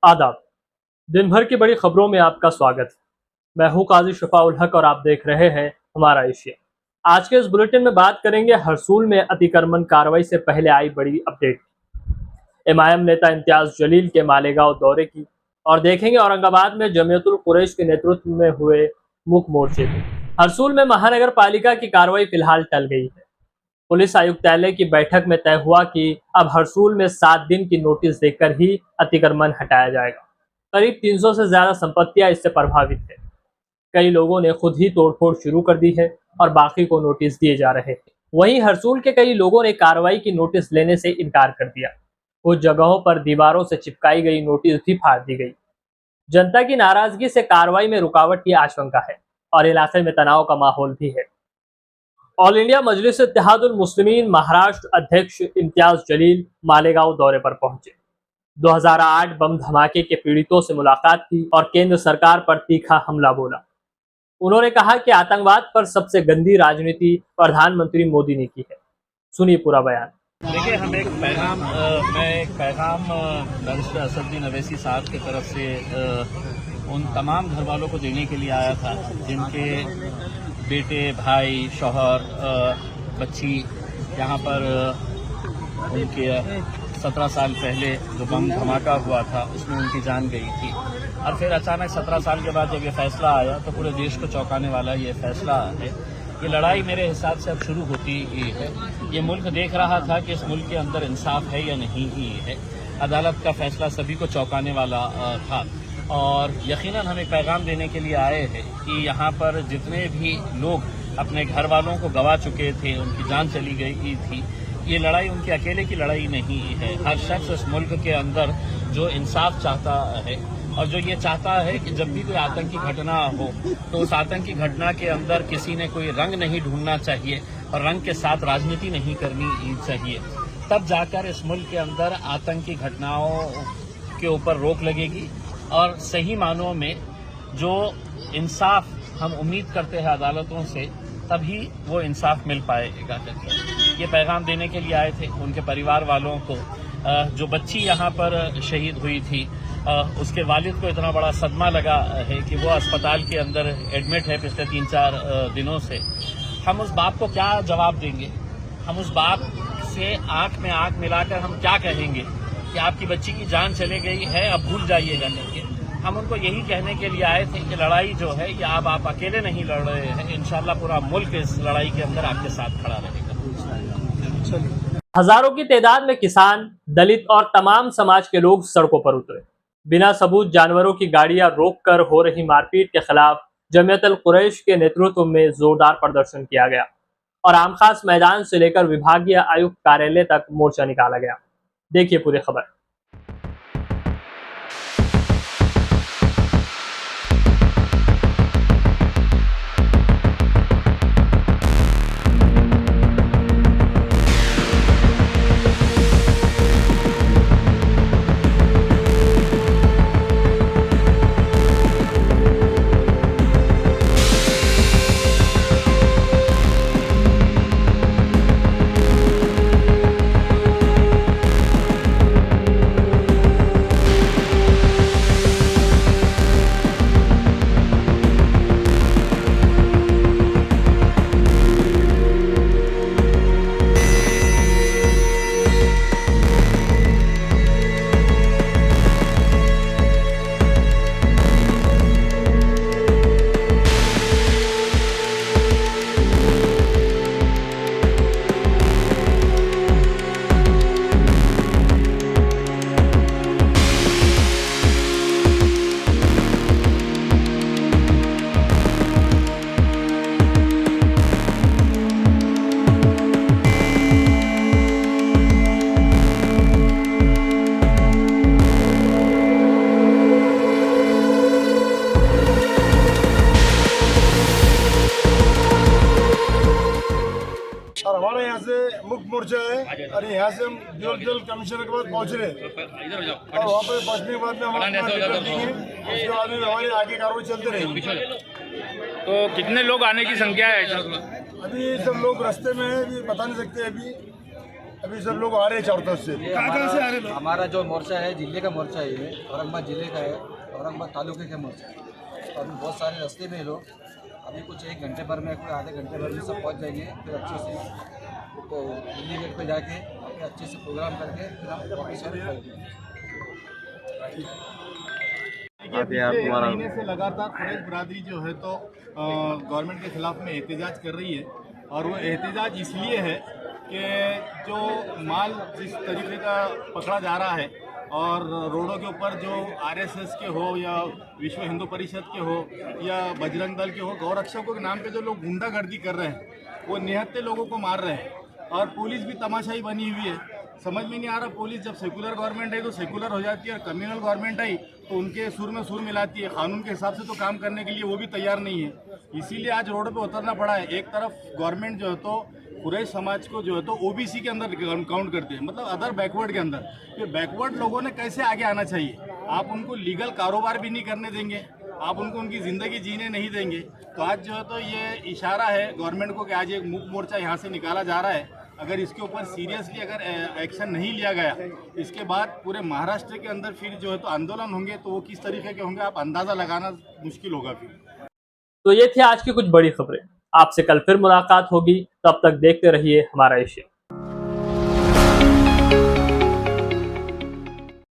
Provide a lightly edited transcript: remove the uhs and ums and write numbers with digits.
आदाब। दिन भर की बड़ी खबरों में आपका स्वागत है। मैं हूं काजी शफाउल हक और आप देख रहे हैं हमारा एशिया। आज के इस बुलेटिन में बात करेंगे हरसूल में अतिक्रमण कार्रवाई से पहले आई बड़ी अपडेट, एमआईएम नेता इम्तियाज जलील के मालेगांव दौरे की, और देखेंगे औरंगाबाद में जमीयतुल कुरैश के नेतृत्व में हुए मुख्य मोर्चे की। हरसूल में महानगर पालिका की कार्रवाई फिलहाल टल गई है। पुलिस आयुक्तालय की बैठक में तय हुआ कि अब हरसूल में 7 दिन की नोटिस देकर ही अतिक्रमण हटाया जाएगा। करीब 300 से ज्यादा संपत्तियां इससे प्रभावित है। कई लोगों ने खुद ही तोड़फोड़ शुरू कर दी है और बाकी को नोटिस दिए जा रहे हैं। वहीं हरसूल के कई लोगों ने कार्रवाई की नोटिस लेने से इनकार कर दिया। कुछ जगहों पर दीवारों से चिपकाई गई नोटिस भी फाड़ दी गई। जनता की नाराजगी से कार्रवाई में रुकावट की आशंका है और इलाके में तनाव का माहौल भी है। ऑल इंडिया मजलिस इत्तेहादुल मुस्लिमीन महाराष्ट्र अध्यक्ष इम्तियाज जलील मालेगांव दौरे पर पहुंचे। 2008 बम धमाके के पीड़ितों से मुलाकात की और केंद्र सरकार पर तीखा हमला बोला। उन्होंने कहा कि आतंकवाद पर सबसे गंदी राजनीति प्रधानमंत्री मोदी ने की है। सुनिए पूरा बयान। देखिए, हम मैं एक पैगाम बैरिस्टर असदुद्दीन अवैसी साहब की तरफ से उन तमाम घर वालों को देने के लिए आया था जिनके बेटे, भाई, शौहर, बच्ची यहाँ पर उनके 17 साल पहले जो बम धमाका हुआ था उसमें उनकी जान गई थी। और फिर अचानक 17 साल के बाद जब ये फैसला आया तो पूरे देश को चौंकाने वाला ये फैसला है। ये लड़ाई मेरे हिसाब से अब शुरू होती ही है। ये मुल्क देख रहा था कि इस मुल्क के अंदर इंसाफ है या नहीं ही है। अदालत का फैसला सभी को चौंकाने वाला था और यकीनन हम एक पैगाम देने के लिए आए हैं कि यहाँ पर जितने भी लोग अपने घर वालों को गंवा चुके थे, उनकी जान चली गई थी, ये लड़ाई उनके अकेले की लड़ाई नहीं है। हर शख्स इस मुल्क के अंदर जो इंसाफ चाहता है और जो ये चाहता है कि जब भी कोई आतंकी घटना हो तो उस आतंकी घटना के अंदर किसी ने कोई रंग नहीं ढूंढना चाहिए और रंग के साथ राजनीति नहीं करनी चाहिए। तब जाकर इस मुल्क के अंदर आतंकी घटनाओं के ऊपर रोक लगेगी और सही मानों में जो इंसाफ हम उम्मीद करते हैं अदालतों से, तभी वो इंसाफ मिल पाएगा। ये पैगाम देने के लिए आए थे उनके परिवार वालों को। जो बच्ची यहाँ पर शहीद हुई थी, उसके वालिद को इतना बड़ा सदमा लगा है कि वो अस्पताल के अंदर एडमिट है पिछले 3-4 दिनों से। हम उस बाप को क्या जवाब देंगे? हम उस बाप से आंख में आंख मिलाकर हम क्या कहेंगे कि आपकी बच्ची की जान चले गई है, अब भूल जाइएगा करके? हम उनको यही कहने के लिए आए थे कि लड़ाई जो है ये आप अकेले नहीं लड़ रहे हैं। इंशाल्लाह पूरा मुल्क इस लड़ाई के अंदर आपके साथ खड़ा रहेगा। हजारों की तादाद में किसान, दलित और तमाम समाज के लोग सड़कों पर उतरे। बिना सबूत जानवरों की गाड़ियां रोककर हो रही मारपीट के खिलाफ जमीयतुल कुरैश के नेतृत्व में जोरदार प्रदर्शन किया गया और आम खास मैदान से लेकर विभागीय आयुक्त कार्यालय तक मोर्चा निकाला गया। देखिए पूरी खबर। मुख्य मोर्चा है और यहाँ से हम जल कमिश्नर के पास पहुँच रहे हैं और वहाँ पर पहुँचने के बाद में हम देंगे, उसके बाद में हमारी आगे कार्रवाई चलते रहेगी। तो कितने लोग आने की संख्या है? अभी सब लोग रास्ते में है, अभी बता नहीं सकते। अभी अभी सब लोग आ रहे हैं चारों तरफ से। कहाँ से आ रहे लोग? हमारा जो मोर्चा है जिले का मोर्चा है, ये औरंगाबाद जिले का है, औरंगाबाद तालुके का मोर्चा है। और बहुत सारे रास्ते में लोग अभी कुछ 1 घंटे भर में, कोई आधे घंटे भर में सब पहुंच जाएंगे। फिर अच्छे से तो दिल्ली गेट पे जाके अच्छे से प्रोग्राम करके फिर हम वापस पिछले 1 महीने से लगातार कुरैश बरादरी जो है तो गवर्नमेंट के खिलाफ में एहतजाज कर रही है। और वो एहतजाज इसलिए है कि जो माल जिस तरीके का पकड़ा जा रहा है और रोडों के ऊपर जो आरएसएस के हो या विश्व हिंदू परिषद के हो या बजरंग दल के हो, गौरक्षकों के नाम पे जो लोग गुंडागर्दी कर रहे हैं वो निहत्थे लोगों को मार रहे हैं। और पुलिस भी तमाशाई बनी हुई है। समझ में नहीं आ रहा, पुलिस जब सेकुलर गवर्नमेंट है तो सेकुलर हो जाती है और कम्युनल गवर्नमेंट आई तो उनके सुर में सुर मिलाती है। कानून के हिसाब से तो काम करने के लिए वो भी तैयार नहीं है। इसीलिए आज रोड पे उतरना पड़ा है। एक तरफ गवर्नमेंट जो है तो कुरैश समाज को जो है तो ओबीसी के अंदर काउंट करते हैं, मतलब अदर बैकवर्ड के अंदर। फिर बैकवर्ड लोगों ने कैसे आगे आना चाहिए? आप उनको लीगल कारोबार भी नहीं करने देंगे, आप उनको उनकी ज़िंदगी जीने नहीं देंगे। तो आज जो है तो ये इशारा है गवर्नमेंट को कि आज एक मुक्त मोर्चा यहाँ से निकाला जा रहा है। अगर इसके ऊपर सीरियसली अगर एक्शन नहीं लिया गया, इसके बाद पूरे महाराष्ट्र के अंदर फिर जो है तो आंदोलन होंगे तो वो किस तरीके के होंगे आप अंदाज़ा लगाना मुश्किल होगा फिर। तो ये थी आज की कुछ बड़ी खबरें। आपसे कल फिर मुलाकात होगी, तब तक देखते रहिए हमारा एशिया।